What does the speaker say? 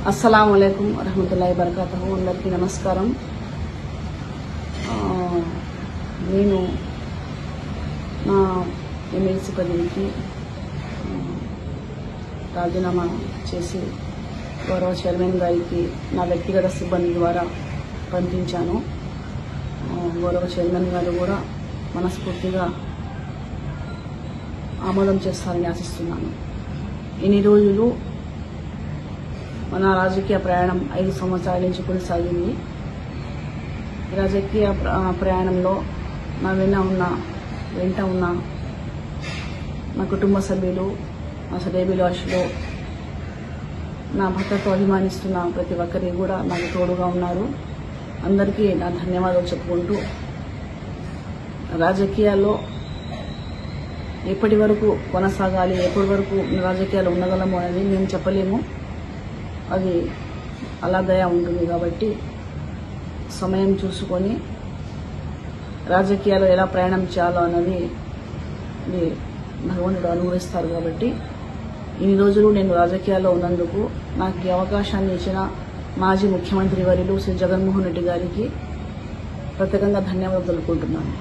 అస్సలాము అలైకుం వరహమతుల్లాహి వబరకాతుహు. అందరికీ నమస్కారం. నేను నా ఎమ్మెల్సీ పదవికి రాజీనామా చేసి గౌరవ చైర్మన్ గారికి నా వ్యక్తిగత సిబ్బంది ద్వారా పంపించాను. గౌరవ చైర్మన్ గారు కూడా మనస్ఫూర్తిగా ఆమోదం చేస్తారని ఆశిస్తున్నాను. ఇన్ని రోజులు మన రాజకీయ ప్రయాణం 5 సంవత్సరాల నుంచి కొనసాగింది. రాజకీయ ప్రయాణంలో నా వెంట ఉన్న నా కుటుంబ సభ్యులు, నా శ్రేయోభిలాషులు, నా భర్తతో అభిమానిస్తున్న ప్రతి ఒక్కరికి కూడా నాకు తోడుగా ఉన్నారు. అందరికీ నా ధన్యవాదాలు చెప్పుకుంటూ, రాజకీయాల్లో ఎప్పటి వరకు కొనసాగాలి, ఎప్పటి వరకు రాజకీయాలు ఉండగలము అనేది మేము చెప్పలేము. అది అలా దయ ఉంటుంది కాబట్టి సమయం చూసుకొని రాజకీయాలు ఎలా ప్రయాణం చేయాలో అన్నది భగవంతుడు అనుగ్రహిస్తారు. కాబట్టి ఇన్ని రోజులు నేను రాజకీయాల్లో ఉన్నందుకు నాకు ఈ అవకాశాన్ని ఇచ్చిన మాజీ ముఖ్యమంత్రి వర్యులు శ్రీ జగన్మోహన్ రెడ్డి గారికి ప్రత్యేకంగా ధన్యవాదాలు తెలుపుకుంటున్నాను.